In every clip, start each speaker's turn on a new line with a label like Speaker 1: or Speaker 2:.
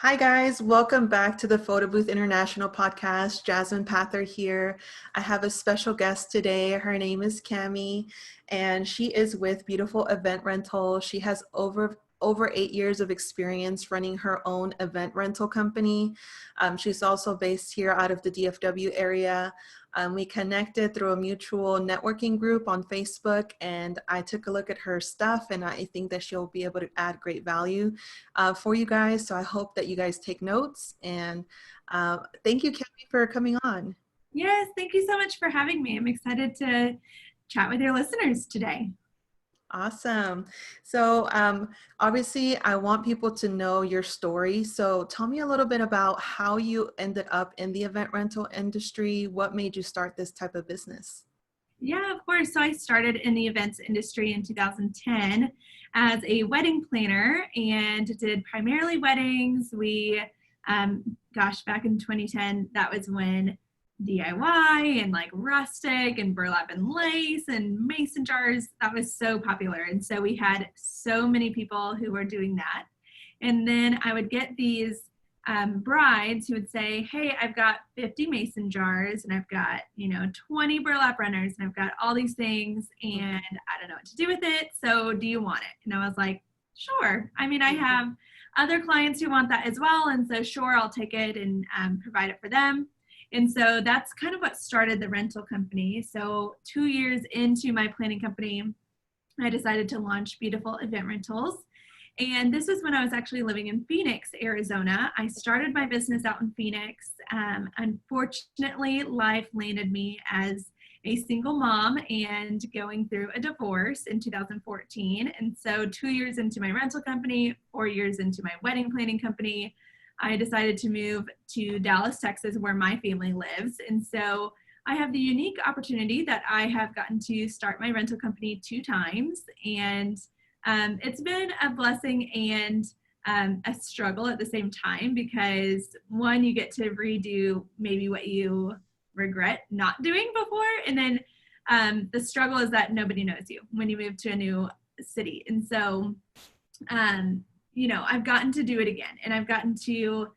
Speaker 1: Hi guys, welcome back to the Photo Booth International podcast. Jasmine Pather here. I have a special guest today. Her name is Cami, and she is with Beautiful Event Rental. She has over 8 years of experience running her own event rental company. She's also based here out of the DFW area. We connected through a mutual networking group on Facebook, and I took a look at her stuff, and I think that she'll be able to add great value for you guys. So I hope that you guys take notes, and thank you, Cami, for coming on.
Speaker 2: Yes, thank you so much for having me. I'm excited to chat with your listeners today.
Speaker 1: Awesome. So obviously I want people to know your story. So tell me a little bit about how you ended up in the event rental industry. What made you start this type of business?
Speaker 2: Yeah, of course. So I started in the events industry in 2010 as a wedding planner and did primarily weddings. Back in 2010, that was when DIY and like rustic and burlap and lace and mason jars, that was so popular. And so we had so many people who were doing that. And then I would get these brides who would say, hey, I've got 50 mason jars and I've got, 20 burlap runners and I've got all these things and I don't know what to do with it. So do you want it? And I was like, sure. I mean, I have other clients who want that as well. And so sure, I'll take it and provide it for them. And so that's kind of what started the rental company. So 2 years into my planning company, I decided to launch Beautiful Event Rentals. And this was when I was actually living in Phoenix, Arizona. I started my business out in Phoenix. Unfortunately, life landed me as a single mom and going through a divorce in 2014. And so 2 years into my rental company, 4 years into my wedding planning company, I decided to move to Dallas, Texas, where my family lives. And so I have the unique opportunity that I have gotten to start my rental company 2 times. And it's been a blessing and a struggle at the same time because one, you get to redo maybe what you regret not doing before. And then the struggle is that nobody knows you when you move to a new city. And so, I've gotten to do it again, and I've gotten to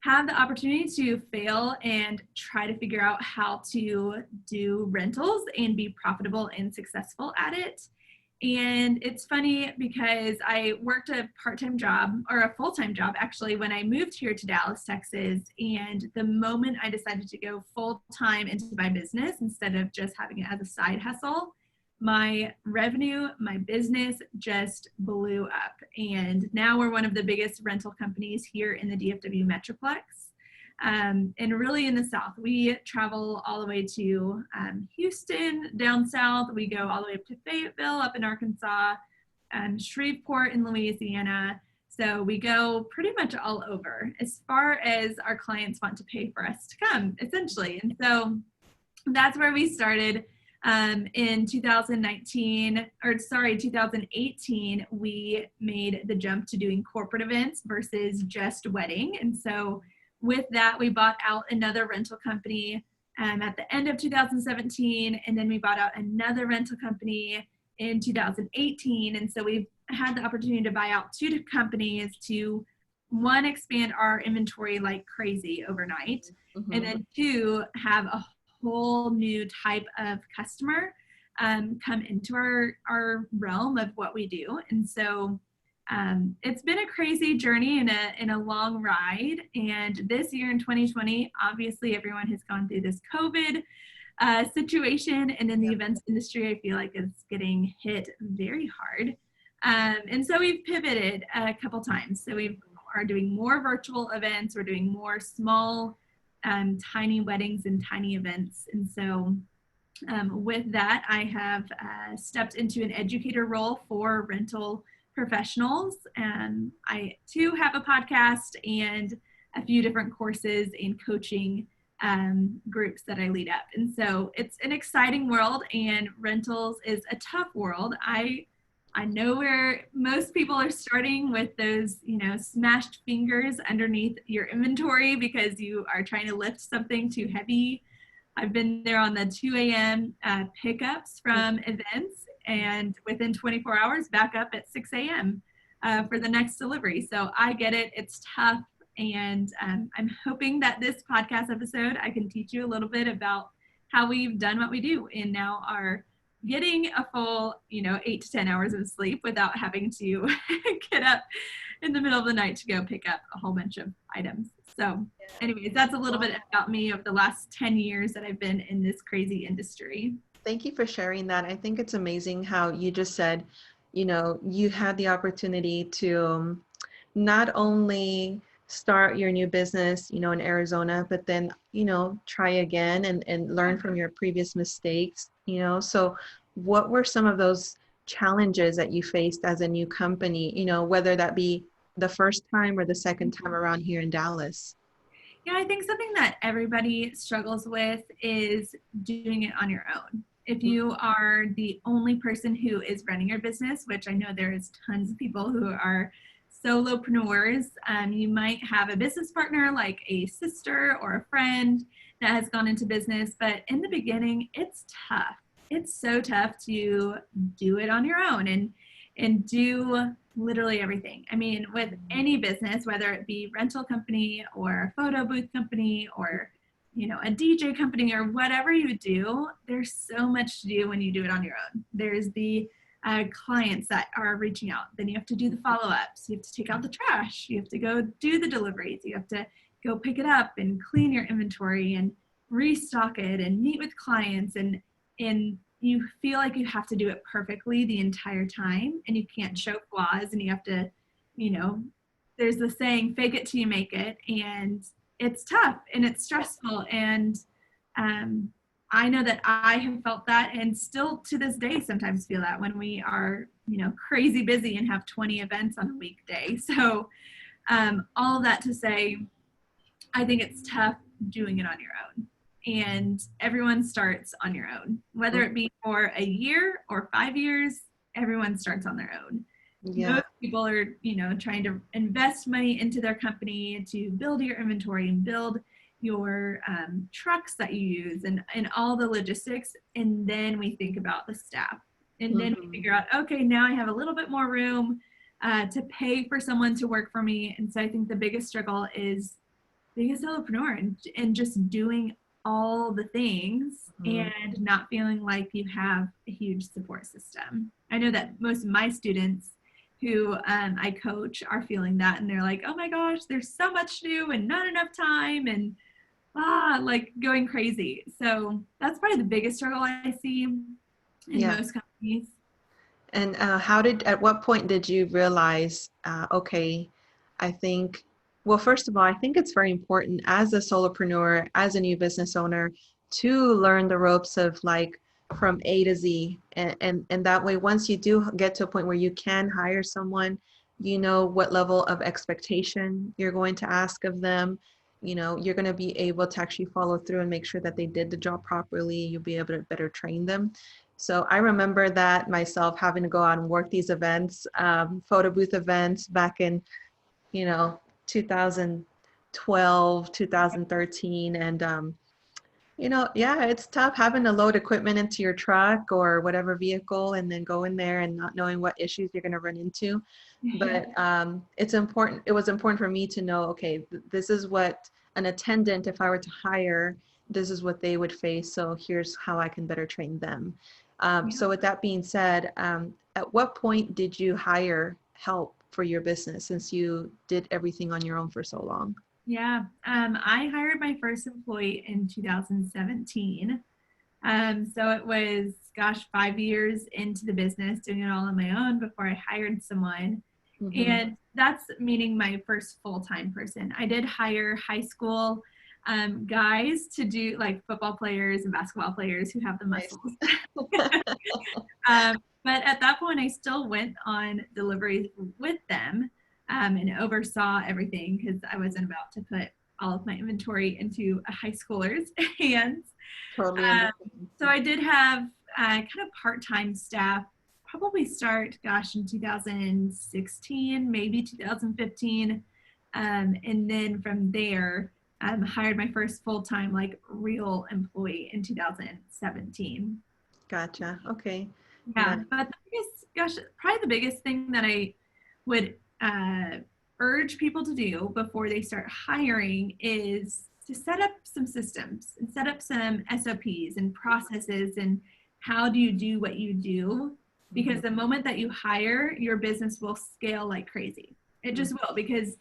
Speaker 2: have the opportunity to fail and try to figure out how to do rentals and be profitable and successful at it. And it's funny because I worked a part-time job or a full-time job actually when I moved here to Dallas, Texas. And the moment I decided to go full-time into my business instead of just having it as a side hustle, my revenue, my business just blew up. And now we're one of the biggest rental companies here in the DFW Metroplex. And really in the South. We travel all the way to Houston, down south. We go all the way up to Fayetteville, up in Arkansas, Shreveport in Louisiana. So we go pretty much all over as far as our clients want to pay for us to come, essentially. And so that's where we started. In 2018, we made the jump to doing corporate events versus just wedding. And so with that, we bought out another rental company at the end of 2017, and then we bought out another rental company in 2018. And so we've had the opportunity to buy out 2 companies to, one, expand our inventory like crazy overnight, and then 2, have a whole new type of customer come into our realm of what we do. And so it's been a crazy journey and a long ride. And this year in 2020, obviously everyone has gone through this COVID situation. And in the events industry, I feel like it's getting hit very hard. And so we've pivoted a couple times. So we are doing more virtual events. We're doing more small, tiny weddings and tiny events. And so with that, I have stepped into an educator role for rental professionals. And I too have a podcast and a few different courses and coaching groups that I lead up. And so it's an exciting world, and rentals is a tough world. I know where most people are starting with those, smashed fingers underneath your inventory because you are trying to lift something too heavy. I've been there on the 2 a.m. Pickups from events, and within 24 hours, back up at 6 a.m. For the next delivery. So I get it. It's tough. And I'm hoping that this podcast episode, I can teach you a little bit about how we've done what we do and now are getting a full, 8 to 10 hours of sleep without having to get up in the middle of the night to go pick up a whole bunch of items. So anyways, that's a little bit about me of the last 10 years that I've been in this crazy industry.
Speaker 1: Thank you for sharing that. I think it's amazing how you just said, you had the opportunity to not only start your new business, in Arizona, but then, try again and learn from your previous mistakes, So what were some of those challenges that you faced as a new company, whether that be the first time or the second time around here in Dallas?
Speaker 2: Yeah, I think something that everybody struggles with is doing it on your own. If you are the only person who is running your business, which I know there is tons of people who are solopreneurs, you might have a business partner like a sister or a friend that has gone into business, but in the beginning, it's tough. It's so tough to do it on your own and do literally everything. I mean, with any business, whether it be rental company or a photo booth company or a DJ company or whatever you do, there's so much to do when you do it on your own. There's the clients that are reaching out. Then you have to do the follow-ups. You have to take out the trash. You have to go do the deliveries. You have to go pick it up and clean your inventory and restock it and meet with clients and you feel like you have to do it perfectly the entire time and you can't show flaws and you have to, there's the saying, fake it till you make it. And it's tough and it's stressful. And I know that I have felt that and still to this day sometimes feel that when we are, crazy busy and have 20 events on a weekday. So all of that to say, I think it's tough doing it on your own. And everyone starts on your own, whether it be for a year or 5 years, everyone starts on their own.
Speaker 1: Yeah.
Speaker 2: Most people are, trying to invest money into their company to build your inventory and build your trucks that you use and all the logistics. And then we think about the staff. And then we figure out, okay, now I have a little bit more room to pay for someone to work for me. And so I think the biggest struggle is being a solopreneur and just doing all the things and not feeling like you have a huge support system. I know that most of my students who I coach are feeling that and they're like, oh my gosh, there's so much to do and not enough time and like going crazy. So that's probably the biggest struggle I see in most companies.
Speaker 1: And at what point did you realize, okay, I think, well, first of all, I think it's very important as a solopreneur, as a new business owner, to learn the ropes of like from A to Z. And that way, once you do get to a point where you can hire someone, you know what level of expectation you're going to ask of them. You're going to be able to actually follow through and make sure that they did the job properly. You'll be able to better train them. So I remember that myself having to go out and work these events, photo booth events back in, 2012, 2013. And, it's tough having to load equipment into your truck or whatever vehicle and then go in there and not knowing what issues you're going to run into. But it's important. It was important for me to know, okay, this is what an attendant, if I were to hire, this is what they would face. So here's how I can better train them. So with that being said, at what point did you hire help for your business since you did everything on your own for so long?
Speaker 2: Yeah, I hired my first employee in 2017. So it was, 5 years into the business, doing it all on my own before I hired someone. And that's meaning my first full-time person. I did hire high school guys to do like football players and basketball players who have the muscles. But at that point, I still went on deliveries with them and oversaw everything because I wasn't about to put all of my inventory into a high schooler's hands.
Speaker 1: Totally.
Speaker 2: So I did have kind of part-time staff, probably start, in 2016, maybe 2015. And then from there, hired my first full-time, like real employee in 2017.
Speaker 1: Gotcha. Okay.
Speaker 2: Yeah. But the biggest, probably the biggest thing that I would urge people to do before they start hiring is to set up some systems and set up some SOPs and processes and how do you do what you do, because the moment that you hire, your business will scale like crazy. It just will, because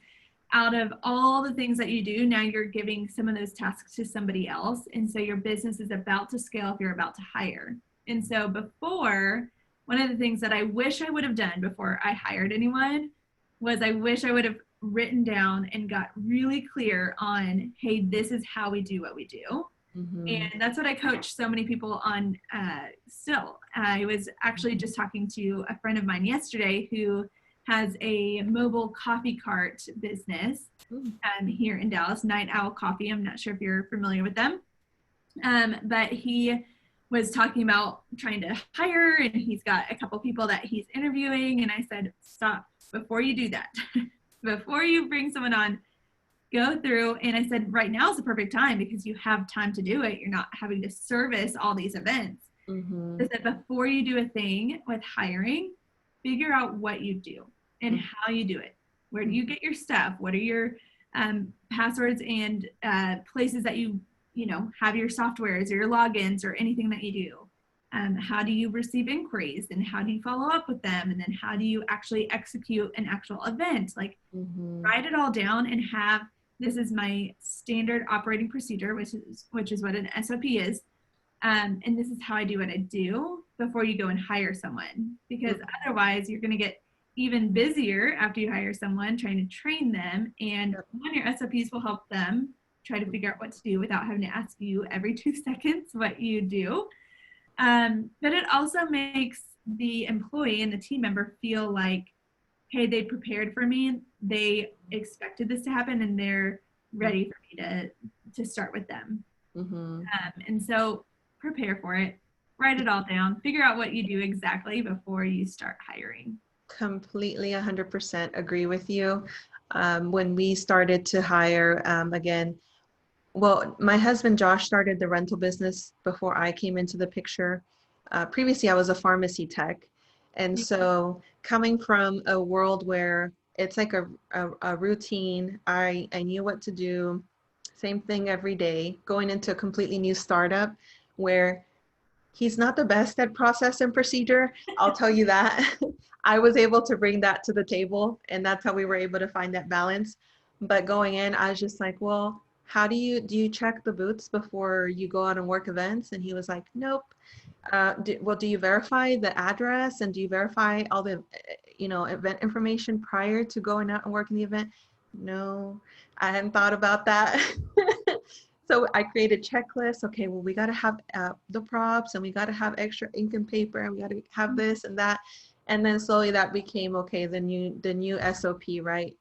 Speaker 2: out of all the things that you do, now you're giving some of those tasks to somebody else. And so your business is about to scale if you're about to hire. And so before, one of the things that I wish I would have done before I hired anyone was I wish I would have written down and got really clear on, hey, this is how we do what we do. And that's what I coach so many people on still. I was actually just talking to a friend of mine yesterday who has a mobile coffee cart business here in Dallas, Night Owl Coffee. I'm not sure if you're familiar with them, but he was talking about trying to hire, and he's got a couple people that he's interviewing. And I said, stop, before you do that, before you bring someone on, go through. And I said, right now is the perfect time because you have time to do it. You're not having to service all these events. I said, before you do a thing with hiring, figure out what you do and how you do it. Where do you get your stuff? What are your passwords and places that you have your softwares or your logins or anything that you do? How do you receive inquiries, and how do you follow up with them? And then how do you actually execute an actual event? Like write it all down and have, this is my standard operating procedure, which is what an SOP is. And this is how I do what I do before you go and hire someone, because otherwise you're going to get even busier after you hire someone trying to train them. And one, your SOPs will help them try to figure out what to do without having to ask you every 2 seconds what you do. But it also makes the employee and the team member feel like, hey, they prepared for me. They expected this to happen, and they're ready for me to start with them. And so prepare for it, write it all down, figure out what you do exactly before you start hiring.
Speaker 1: Completely 100% agree with you. When we started to hire, again, well, my husband Josh started the rental business before I came into the picture. Previously, I was a pharmacy tech. And so coming from a world where it's like a routine, I knew what to do, same thing every day, going into a completely new startup where he's not the best at process and procedure, I'll tell you that. I was able to bring that to the table, and that's how we were able to find that balance. But going in, I was just like, well, how do you check the booths before you go out and work events? And he was like, nope. Do you verify the address, and do you verify all the event information prior to going out and working the event? No, I hadn't thought about that. So I created checklists. Okay, well, we got to have the props, and we got to have extra ink and paper, and we got to have this and that. And then slowly that became, okay, the new SOP, right?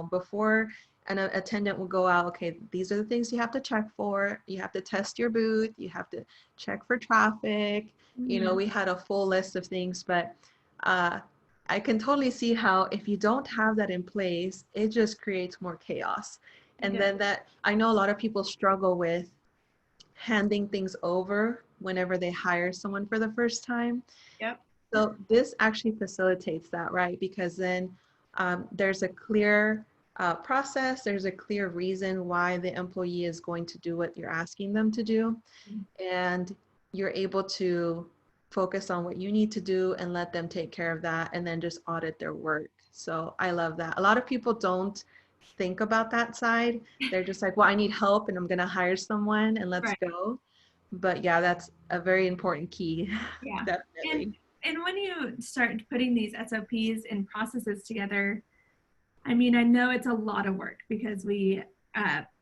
Speaker 1: Before an attendant will go out, okay, these are the things you have to check for. You have to test your booth. You have to check for traffic. We had a full list of things, but I can totally see how if you don't have that in place, it just creates more chaos. And then that, I know a lot of people struggle with handing things over whenever they hire someone for the first time.
Speaker 2: Yep.
Speaker 1: So this actually facilitates that, right? Because then there's a clear process, there's a clear reason why the employee is going to do what you're asking them to do. And you're able to focus on what you need to do and let them take care of that, and then just audit their work. So I love that. A lot of people don't think about that side. They're just like, well, I need help and I'm going to hire someone and let's go. But yeah, that's a very important key.
Speaker 2: Yeah.
Speaker 1: Definitely.
Speaker 2: And when you start putting these SOPs and processes together, I mean, I know it's a lot of work because we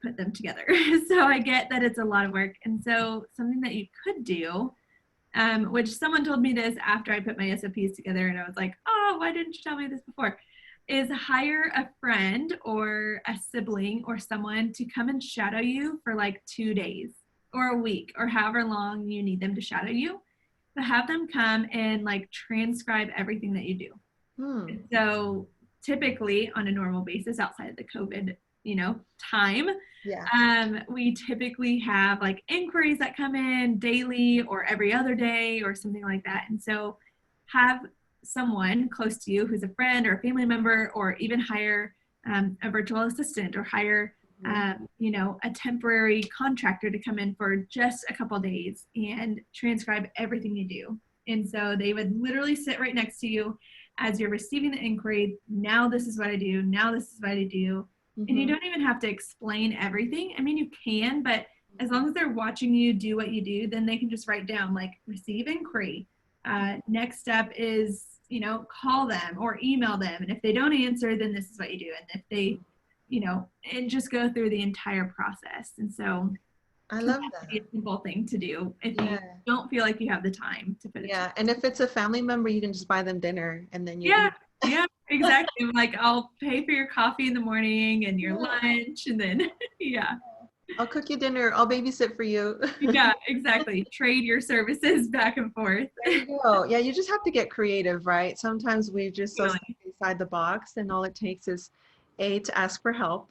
Speaker 2: put them together. So I get that it's a lot of work. And so something that you could do, which someone told me this after I put my SOPs together, and I was like, oh, why didn't you tell me this before? Is hire a friend or a sibling or someone to come and shadow you for like 2 days or a week or however long you need them to shadow you. But have them come and like transcribe everything that you do. So typically on a normal basis outside of the COVID, time, we typically have like inquiries that come in daily or every other day or something like that. And so have someone close to you who's a friend or a family member, or even hire a virtual assistant or hire a temporary contractor to come in for just a couple days and transcribe everything you do. And so they would literally sit right next to you as you're receiving the inquiry. Now this is what I do. Now this is what I do. And you don't even have to explain everything. I mean, you can, but as long as they're watching you do what you do, then they can just write down like receive inquiry. Next step is, call them or email them. And if they don't answer, then this is what you do. And if they, and just go through the entire process. And so
Speaker 1: I love that.
Speaker 2: It's a simple thing to do if you don't feel like you have the time to put it.
Speaker 1: Yeah, and if it's a family member, you can just buy them dinner and then you
Speaker 2: eat. Yeah, exactly. Like I'll pay for your coffee in the morning and your lunch, and then
Speaker 1: I'll cook you dinner. I'll babysit for you.
Speaker 2: Yeah, exactly. Trade your services back and forth.
Speaker 1: There you go. Yeah, you just have to get creative, right? Sometimes we just so stuck inside the box, and all it takes is A, to ask for help,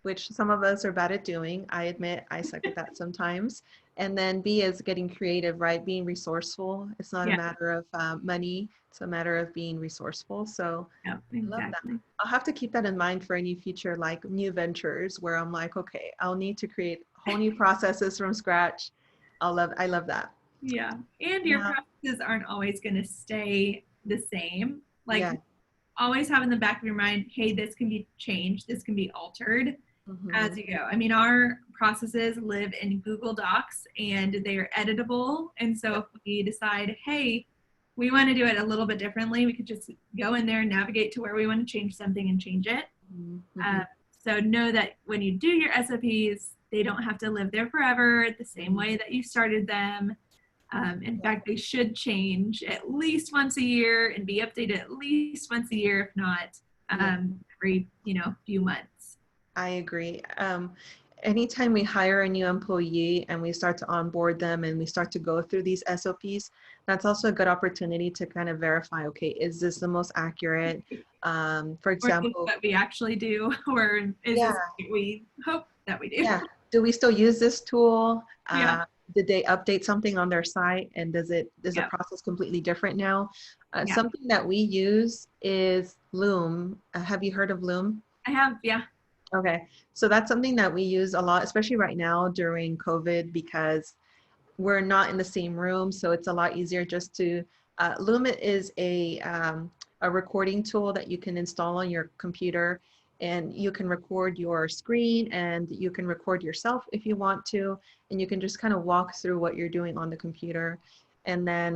Speaker 1: which some of us are bad at doing. I admit I suck at that sometimes. And then B is getting creative, right? Being resourceful. It's not a matter of money. It's a matter of being resourceful. So
Speaker 2: exactly.
Speaker 1: I love that. I'll have to keep that in mind for any future, like new ventures where I'm like, okay, I'll need to create whole new processes from scratch. I love that.
Speaker 2: Yeah. And your processes aren't always going to stay the same. Like always have in the back of your mind, hey, this can be changed. This can be altered as you go. I mean, our processes live in Google Docs and they are editable. And so if we decide, hey, we want to do it a little bit differently, we could just go in there and navigate to where we want to change something and change it. So know that when you do your SOPs, they don't have to live there forever the same way that you started them. In fact, they should change at least once a year and be updated at least once a year, if not every few months.
Speaker 1: I agree. Anytime we hire a new employee and we start to onboard them and we start to go through these SOPs, that's also a good opportunity to kind of verify, okay, is this the most accurate? For example,
Speaker 2: or what we actually do, or is this what we hope that we do?
Speaker 1: Yeah. Do we still use this tool? Did they update something on their site? And does the process completely different now? Something that we use is Loom. Have you heard of Loom?
Speaker 2: I have, yeah.
Speaker 1: Okay, so that's something that we use a lot, especially right now during COVID, because we're not in the same room. So it's a lot easier just to, Loom is a recording tool that you can install on your computer, and you can record your screen and you can record yourself if you want to, and you can just kind of walk through what you're doing on the computer. And then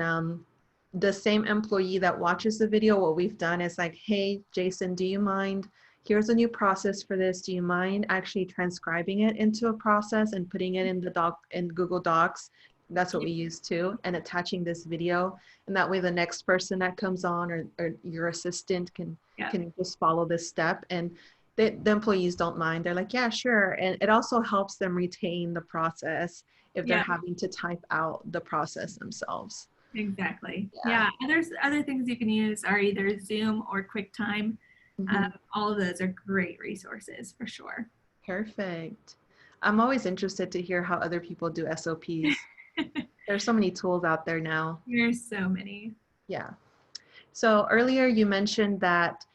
Speaker 1: the same employee that watches the video, what we've done is like, hey, Jason, do you mind? Here's a new process for this. Do you mind actually transcribing it into a process and putting it in in Google Docs? That's what we use too, and attaching this video. And that way the next person that comes on or your assistant can just follow this step. And the employees don't mind. They're like, yeah, sure. And it also helps them retain the process if they're having to type out the process themselves.
Speaker 2: Exactly. Yeah. And other things you can use are either Zoom or QuickTime. All of those are great resources for sure.
Speaker 1: Perfect. I'm always interested to hear how other people do SOPs. There's so many tools out there now.
Speaker 2: There's so many.
Speaker 1: Yeah. So earlier you mentioned that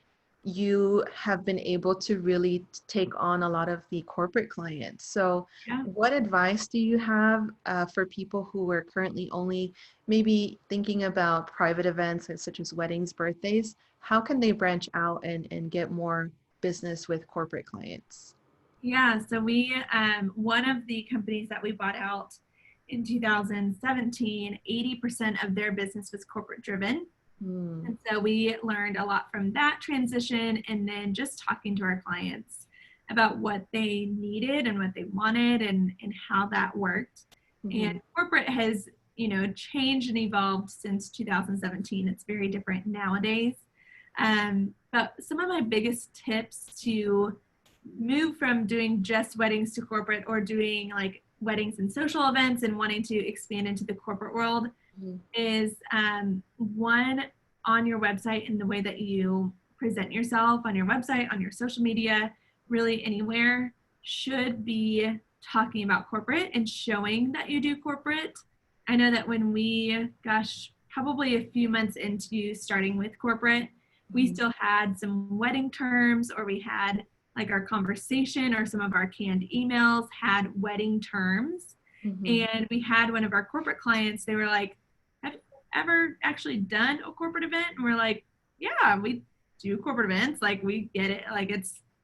Speaker 1: you have been able to really take on a lot of the corporate clients. So what advice do you have for people who are currently only maybe thinking about private events such as weddings, birthdays? How can they branch out and get more business with corporate clients?
Speaker 2: Yeah, so we, one of the companies that we bought out in 2017, 80% of their business was corporate driven. And so we learned a lot from that transition, and then just talking to our clients about what they needed and what they wanted and how that worked. And corporate has, changed and evolved since 2017. It's very different nowadays. But some of my biggest tips to move from doing just weddings to corporate, or doing like weddings and social events and wanting to expand into the corporate world, is one, on your website and the way that you present yourself on your website, on your social media, really anywhere, should be talking about corporate and showing that you do corporate. I know that when we, probably a few months into starting with corporate, we still had some wedding terms, or we had like our conversation or some of our canned emails had wedding terms.
Speaker 1: Mm-hmm.
Speaker 2: And we had one of our corporate clients, they were like, have you ever actually done a corporate event? And we're like, yeah, we do corporate events. Like, we get it. Like,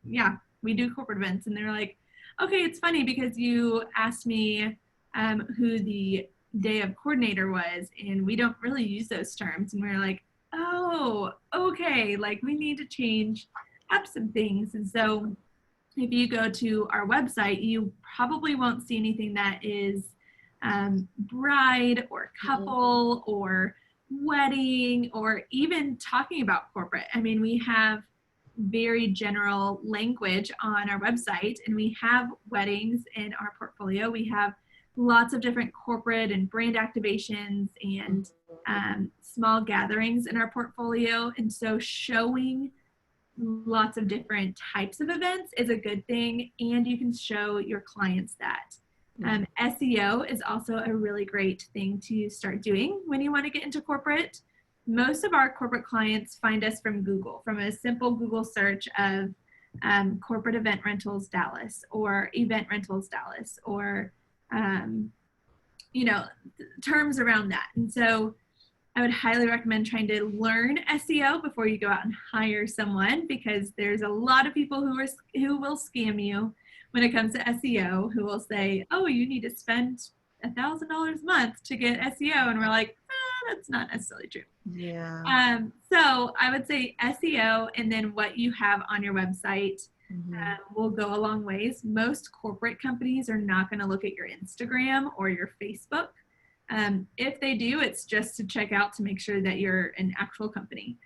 Speaker 2: yeah, we do corporate events. And they're like, okay, it's funny because you asked me who the day of coordinator was, and we don't really use those terms. And we we're like, oh, okay, like we need to change up some things. And so if you go to our website, you probably won't see anything that is bride or couple or wedding or even talking about corporate. I mean, we have very general language on our website, and we have weddings in our portfolio. We have lots of different corporate and brand activations and small gatherings in our portfolio. And so showing lots of different types of events is a good thing, and you can show your clients that. SEO is also a really great thing to start doing when you want to get into corporate. Most of our corporate clients find us from Google, from a simple Google search of corporate event rentals Dallas or event rentals Dallas or you know, terms around that. And so I would highly recommend trying to learn SEO before you go out and hire someone, because there's a lot of people who will scam you when it comes to SEO, who will say, oh, you need to spend $1,000 a month to get SEO. And we're like, that's not necessarily true.
Speaker 1: Yeah.
Speaker 2: So I would say SEO, and then what you have on your website will go a long ways. Most corporate companies are not going to look at your Instagram or your Facebook. If they do, it's just to check out to make sure that you're an actual company.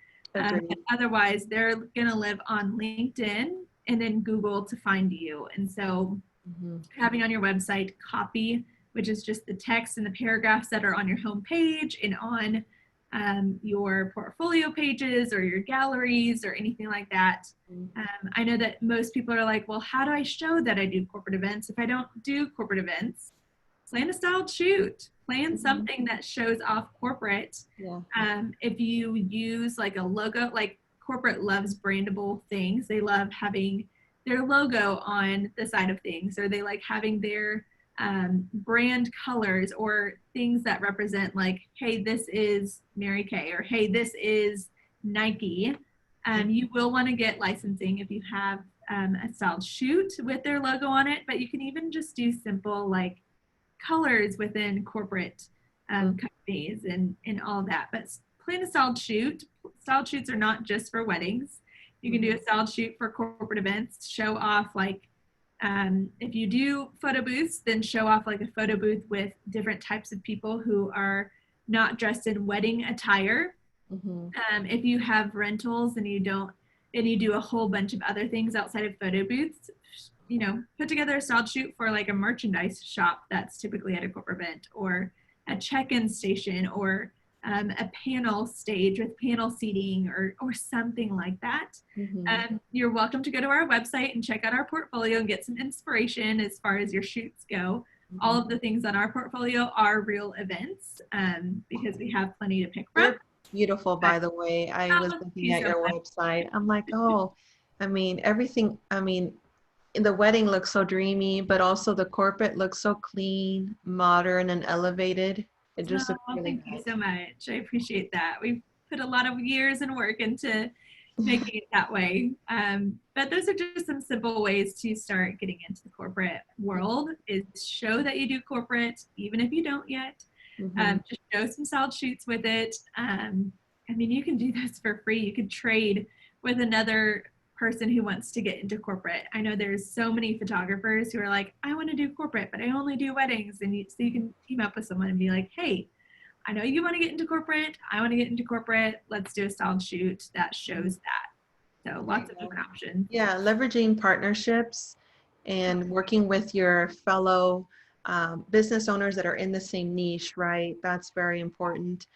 Speaker 2: Otherwise, they're going to live on LinkedIn and then Google to find you. And so having on your website copy, which is just the text and the paragraphs that are on your home page and on your portfolio pages or your galleries or anything like that. I know that most people are like, well, how do I show that I do corporate events if I don't do corporate events? Plan a styled shoot. Plan something that shows off corporate. If you use like a logo, like corporate loves brandable things. They love having their logo on the side of things, or they like having their brand colors or things that represent like, hey, this is Mary Kay, or hey, this is Nike. You will want to get licensing if you have a styled shoot with their logo on it, but you can even just do simple like colors within corporate companies and all that. But plan a styled shoot. Styled shoots are not just for weddings. You can do a styled shoot for corporate events, show off like if you do photo booths, then show off like a photo booth with different types of people who are not dressed in wedding attire. If you have rentals and you do a whole bunch of other things outside of photo booths, you know, put together a styled shoot for like a merchandise shop that's typically at a corporate event, or a check-in station, or a panel stage with panel seating, or something like that. You're welcome to go to our website and check out our portfolio and get some inspiration as far as your shoots go. All of the things on our portfolio are real events because we have plenty to pick from.
Speaker 1: They're beautiful, by the way. I was looking at your website. I'm like, oh, I mean, everything, I mean, the wedding looks so dreamy, but also the corporate looks so clean, modern, and elevated. It just looks really
Speaker 2: thank you so much. I appreciate that. We've put a lot of years and work into making it that way. But those are just some simple ways to start getting into the corporate world, is show that you do corporate, even if you don't yet. Just show some styled shoots with it. I mean, you can do this for free. You could trade with another person who wants to get into corporate. I know there's so many photographers who are like, I want to do corporate, but I only do weddings. And so you can team up with someone and be like, hey, I know you want to get into corporate. I want to get into corporate. Let's do a styled shoot that shows that. So lots of different options.
Speaker 1: Yeah, leveraging partnerships and working with your fellow business owners that are in the same niche, right? That's very important.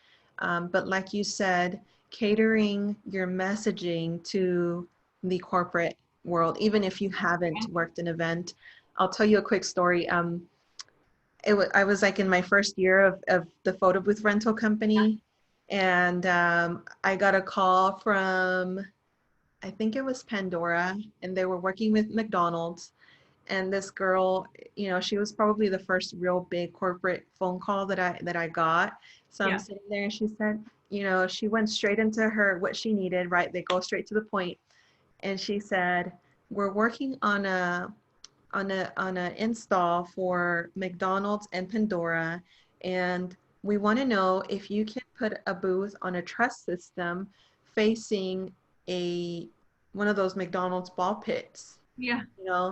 Speaker 1: But like you said, catering your messaging to the corporate world, even if you haven't worked an event. I'll tell you a quick story. I was like in my first year of the photo booth rental company, and I got a call from I think it was Pandora, and they were working with McDonald's. And this girl, she was probably the first real big corporate phone call that I got. So I'm
Speaker 2: Yeah.
Speaker 1: sitting there, and she said, she went straight into what she needed, right? They go straight to the point. And she said, we're working on a install for McDonald's and Pandora, and we want to know if you can put a booth on a truss system facing a one of those McDonald's ball pits.
Speaker 2: Yeah.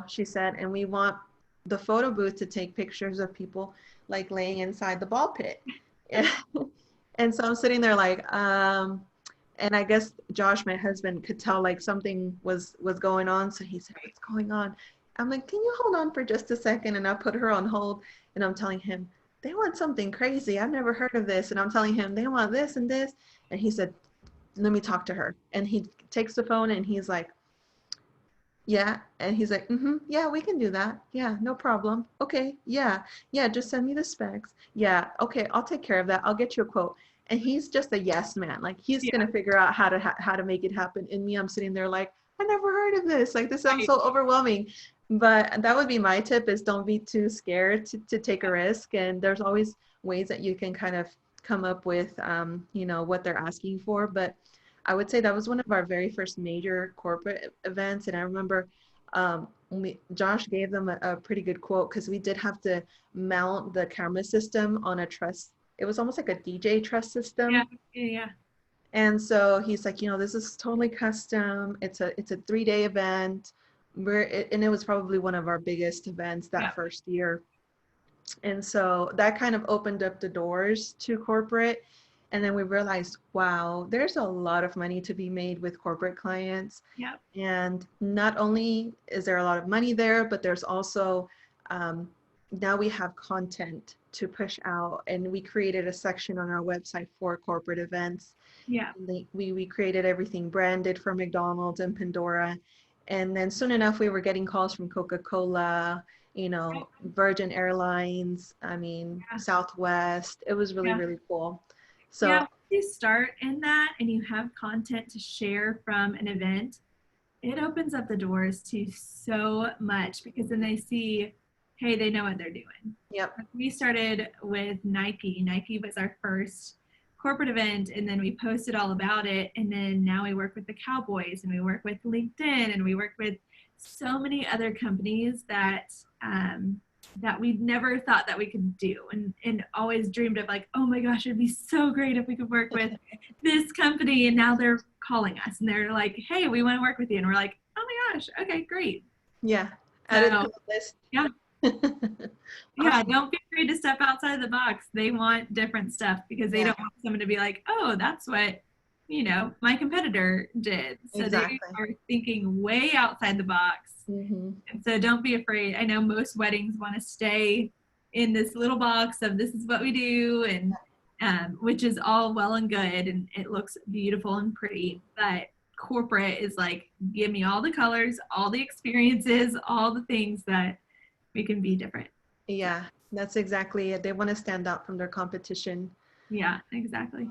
Speaker 1: She said, and we want the photo booth to take pictures of people like laying inside the ball pit. And so I'm sitting there like, and I guess Josh, my husband, could tell like something was going on. So he said, what's going on? I'm like, can you hold on for just a second? And I put her on hold, and I'm telling him, they want something crazy. I've never heard of this. And I'm telling him, they want this and this. And he said, let me talk to her. And he takes the phone and he's like, yeah. And he's like, yeah, we can do that. Yeah, no problem. Okay, yeah, yeah, just send me the specs. Yeah, okay, I'll take care of that. I'll get you a quote. And he's just a yes man. Like he's
Speaker 2: Yeah.
Speaker 1: gonna figure out how to make it happen. And me, I'm sitting there like, I never heard of this. Like this sounds
Speaker 2: Right.
Speaker 1: so overwhelming. But that would be my tip, is don't be too scared to take a risk. And there's always ways that you can kind of come up with what they're asking for. But I would say that was one of our very first major corporate events. And I remember Josh gave them a pretty good quote, because we did have to mount the camera system on a truss. It was almost like a DJ truss system.
Speaker 2: Yeah. Yeah.
Speaker 1: And so he's like, this is totally custom. It's a 3-day event. And it was probably one of our biggest events that first year. And so that kind of opened up the doors to corporate. And then we realized, wow, there's a lot of money to be made with corporate clients.
Speaker 2: Yep.
Speaker 1: And not only is there a lot of money there, but there's also, now we have content to push out. And we created a section on our website for corporate events.
Speaker 2: Yeah.
Speaker 1: We created everything branded for McDonald's and Pandora. And then soon enough, we were getting calls from Coca-Cola, Virgin Airlines, Southwest. It was really, really cool. So
Speaker 2: yeah, you start in that and you have content to share from an event, it opens up the doors to so much, because then they see, hey, they know what they're doing.
Speaker 1: Yep.
Speaker 2: We started with Nike. Nike was our first corporate event, and then we posted all about it. And then now we work with the Cowboys, and we work with LinkedIn, and we work with so many other companies that that we never thought that we could do, and always dreamed of like, oh my gosh, it'd be so great if we could work with this company. And now they're calling us and they're like, hey, we want to work with you. And we're like, oh my gosh, okay, great.
Speaker 1: Yeah. Add it to the list.
Speaker 2: Yeah. Yeah, don't be afraid to step outside the box. They want different stuff, because they don't want someone to be like, oh, that's what my competitor did. So exactly. They are thinking way outside the box.
Speaker 1: Mm-hmm.
Speaker 2: And so don't be afraid. I know most weddings want to stay in this little box of this is what we do, and which is all well and good, and it looks beautiful and pretty, but corporate is like, give me all the colors, all the experiences, all the things that we can be different.
Speaker 1: Yeah, that's exactly it. They want to stand out from their competition.
Speaker 2: Yeah, exactly.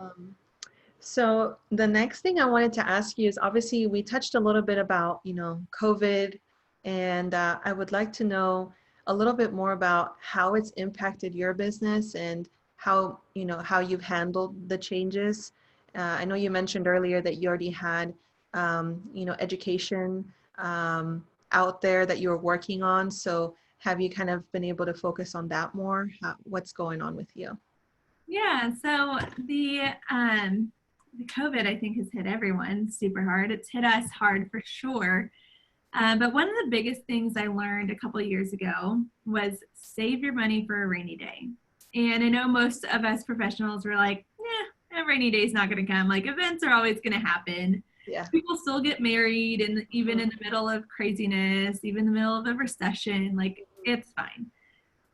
Speaker 1: So the next thing I wanted to ask you is, obviously we touched a little bit about, COVID, and I would like to know a little bit more about how it's impacted your business and how you've handled the changes. I know you mentioned earlier that you already had, education out there that you were working on. So have you kind of been able to focus on that more? What's going on with you?
Speaker 2: Yeah, so the COVID, I think, has hit everyone super hard. It's hit us hard for sure. But one of the biggest things I learned a couple of years ago was save your money for a rainy day. And I know most of us professionals were like, a rainy day is not going to come. Like, events are always going to happen.
Speaker 1: Yeah.
Speaker 2: People still get married, and even in the middle of craziness, even in the middle of a recession, like, it's fine.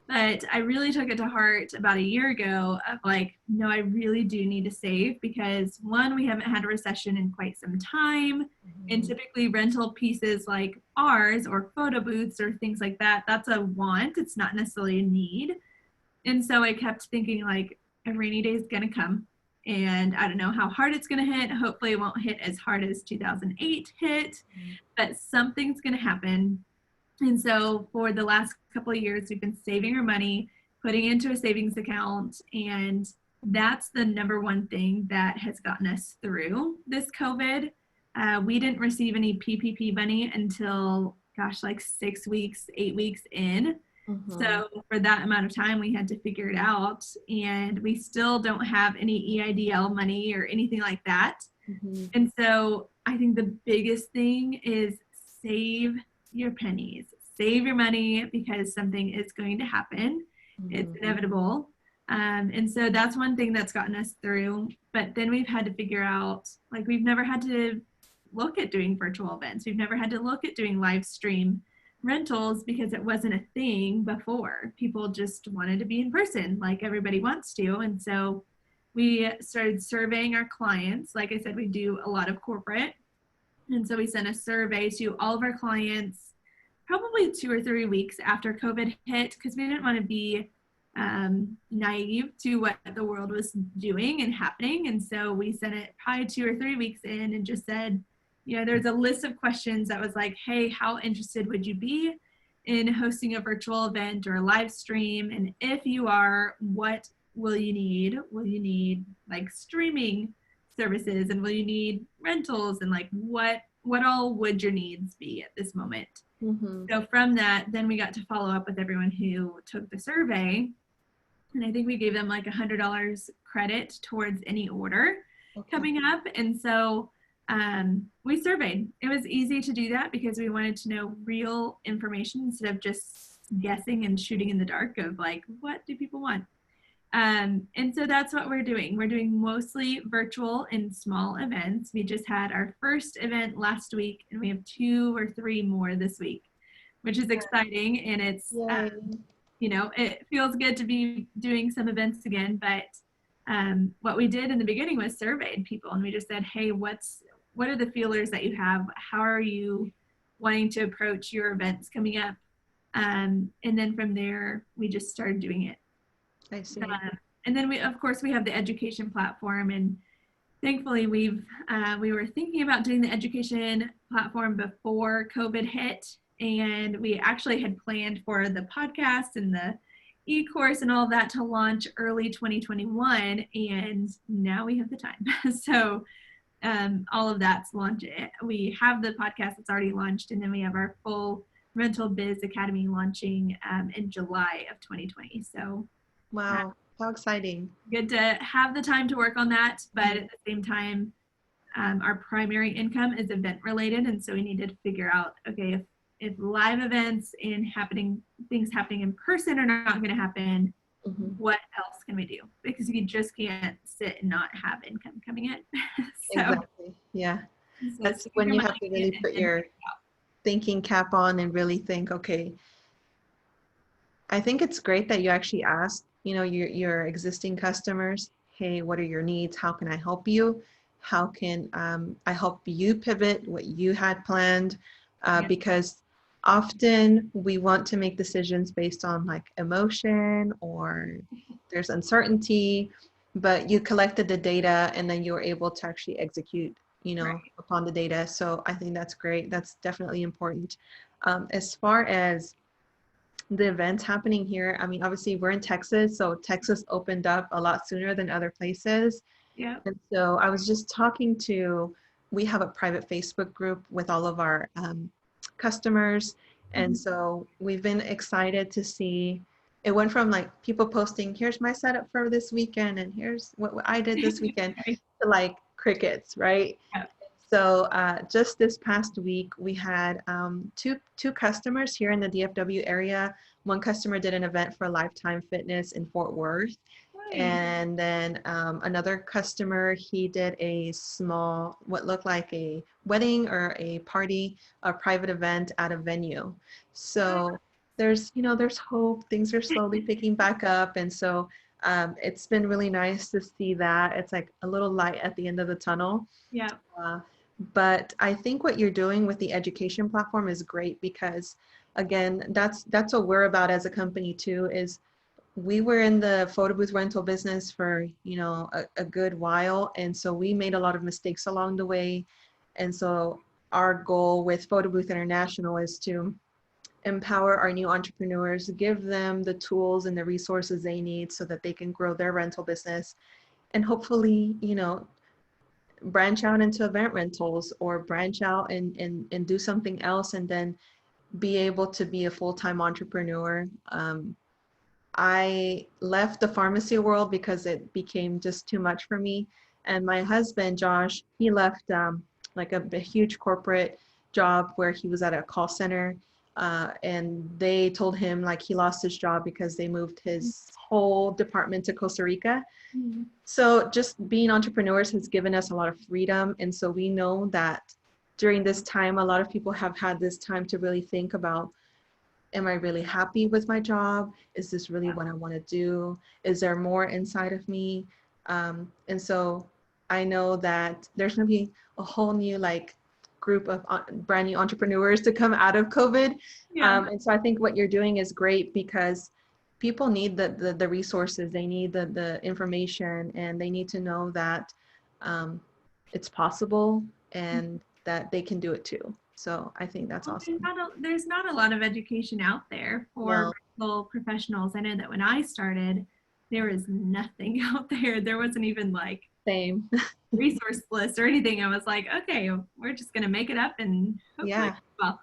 Speaker 2: But I really took it to heart about a year ago of like, no, I really do need to save, because one, we haven't had a recession in quite some time. Mm-hmm. And typically rental pieces like ours, or photo booths or things like that, that's a want. It's not necessarily a need. And so I kept thinking like, a rainy day is going to come. and I don't know how hard it's going to hit. Hopefully it won't hit as hard as 2008 hit, but something's going to happen. And so for the last couple of years, we've been saving our money, putting into a savings account, and that's the number one thing that has gotten us through this COVID. We didn't receive any PPP money until, gosh, like 6 weeks, 8 weeks in. So for that amount of time, we had to figure it out, and we still don't have any EIDL money or anything like that. And so I think the biggest thing is save your pennies, save your money, because something is going to happen. It's inevitable. And so that's one thing that's gotten us through. But then we've had to figure out, like, we've never had to look at doing virtual events. We've never had to look at doing live stream rentals because it wasn't a thing before. People just wanted to be in person like everybody wants to. And so we started surveying our clients. Like I said, we do a lot of corporate. And so we sent a survey to all of our clients probably 2 or 3 weeks after COVID hit, because we didn't want to be naive to what the world was doing and happening. And so we sent it probably 2 or 3 weeks in and just said, you know, there's a list of questions that was like, hey, how interested would you be in hosting a virtual event or a live stream? And if you are, what will you need? Will you need like streaming services, and will you need rentals, and like what all would your needs be at this moment? So from that, then we got to follow up with everyone who took the survey, and I think we gave them like $100 credit towards any order coming up. And so we surveyed. It was easy to do that because we wanted to know real information instead of just guessing and shooting in the dark of like, what do people want? And so that's what we're doing. We're doing mostly virtual and small events. We just had our first event last week, and we have 2 or 3 more this week, which is exciting. And it's, you know, it feels good to be doing some events again. But what we did in the beginning was surveyed people, and we just said, hey, what are the feelers that you have? How are you wanting to approach your events coming up? And then from there, we just started doing it.
Speaker 1: I see.
Speaker 2: And then we have the education platform, and thankfully we were thinking about doing the education platform before COVID hit, and we actually had planned for the podcast and the e-course and all of that to launch early 2021, and now we have the time. So all of that's launched. We have the podcast that's already launched, and then we have our full Rental Biz Academy launching in July of 2020. So
Speaker 1: wow, how exciting.
Speaker 2: Good to have the time to work on that, but at the same time, our primary income is event related, and so we needed to figure out, okay, if live events and things happening in person are not going to happen, what else can we do? Because you just can't sit and not have income coming in. So,
Speaker 1: exactly. Yeah.
Speaker 2: So
Speaker 1: that's when you have to really put your thinking cap on and really think, okay, I think it's great that you actually asked, you know, your existing customers, hey, what are your needs? How can I help you? How can I help you pivot what you had planned? Because often we want to make decisions based on like emotion, or there's uncertainty, but you collected the data and then you were able to actually execute, you know, upon the data. So I think that's great. That's definitely important. As far as the events happening here, I mean, obviously we're in Texas, so Texas opened up a lot sooner than other places.
Speaker 2: Yeah.
Speaker 1: And so I was just talking to, we have a private Facebook group with all of our customers. And so we've been excited to see, it went from like people posting, here's my setup for this weekend, and here's what I did this weekend, to like crickets, right? Yeah. So just this past week, we had two customers here in the DFW area. One customer did an event for Lifetime Fitness in Fort Worth. Nice. And then another customer, he did a small, what looked like a wedding or a party, a private event at a venue. So there's, you know, there's hope. Things are slowly picking back up. And so it's been really nice to see that. It's like a little light at the end of the tunnel.
Speaker 2: Yeah.
Speaker 1: But I think what you're doing with the education platform is great, because again, that's what we're about as a company too, is we were in the photo booth rental business for, you know, a good while. And so we made a lot of mistakes along the way. And so our goal with Photo Booth International is to empower our new entrepreneurs, give them the tools and the resources they need so that they can grow their rental business and hopefully, you know, branch out into event rentals or branch out and do something else and then be able to be a full-time entrepreneur. I left the pharmacy world because it became just too much for me. And my husband, Josh, he left like a huge corporate job where he was at a call center. And they told him like he lost his job because they moved his whole department to Costa Rica.
Speaker 2: Mhm.
Speaker 1: So just being entrepreneurs has given us a lot of freedom. And so we know that during this time, a lot of people have had this time to really think about, am I really happy with my job? Is this really what I want to do? Is there more inside of me? And so I know that there's going to be a whole new like group of brand new entrepreneurs to come out of COVID.
Speaker 2: Yeah.
Speaker 1: And so I think what you're doing is great because people need the resources, they need the information, and they need to know that it's possible and that they can do it too. So I think that's
Speaker 2: Well,
Speaker 1: awesome.
Speaker 2: there's not a lot of education out there for
Speaker 1: No,
Speaker 2: rental professionals. I know that when I started, there was nothing out there. There wasn't even like
Speaker 1: same.
Speaker 2: resource list or anything. I was like, okay, we're just gonna make it up and hopefully
Speaker 1: Yeah.
Speaker 2: well.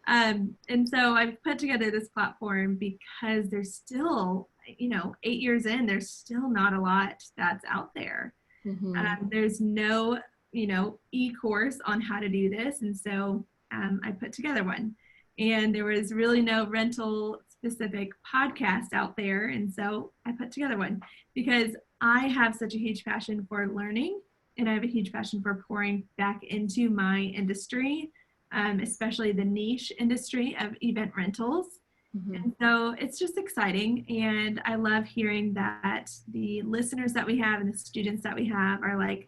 Speaker 2: And so I've put together this platform because there's still, you know, 8 years in, there's still not a lot that's out there.
Speaker 1: Mm-hmm.
Speaker 2: There's no, you know, e-course on how to do this. And so I put together one. And there was really no rental specific podcast out there. And so I put together one because I have such a huge passion for learning and I have a huge passion for pouring back into my industry, especially the niche industry of event rentals.
Speaker 1: Mm-hmm.
Speaker 2: And so it's just exciting. And I love hearing that the listeners that we have and the students that we have are like,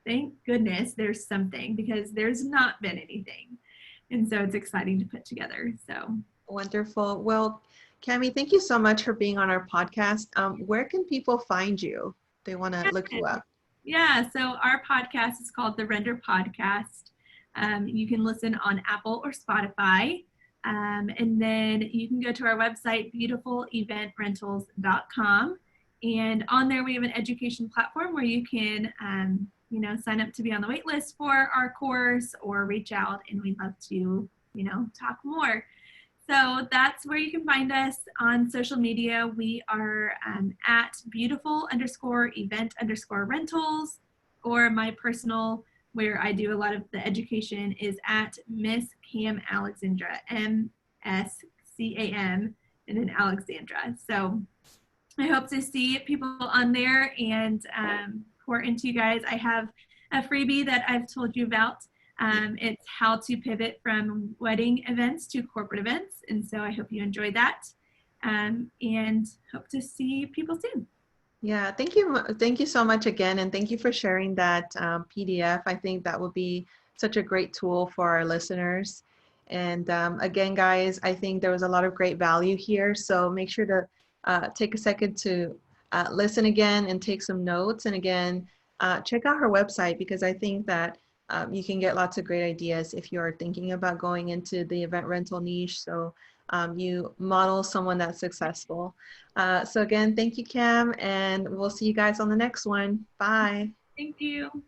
Speaker 2: thank goodness there's something because there's not been anything. And so it's exciting to put together. So
Speaker 1: Wonderful. Well, Cami, thank you so much for being on our podcast. Where can people find you? They want to look you up.
Speaker 2: yeah, so our podcast is called the Render Podcast. You can listen on Apple or Spotify. And then you can go to our website, beautifuleventrentals.com. And on there, we have an education platform where you can, you know, sign up to be on the wait list for our course or reach out and we'd love to, you know, talk more. So that's where you can find us on social media. We are at beautiful_event_rentals, or my personal, where I do a lot of the education, is at Miss Cam Alexandra, MSCAM, and then Alexandra. So I hope to see people on there and pour into you guys. I have a freebie that I've told you about. It's how to pivot from wedding events to corporate events. And so I hope you enjoy that and hope to see people soon.
Speaker 1: Yeah, thank you. Thank you so much again. And thank you for sharing that PDF. I think that would be such a great tool for our listeners. And again, guys, I think there was a lot of great value here. So make sure to take a second to listen again and take some notes. And again, check out her website because I think that you can get lots of great ideas if you're thinking about going into the event rental niche. So you model someone that's successful. So again, thank you, Cam, and we'll see you guys on the next one. Bye.
Speaker 2: Thank you.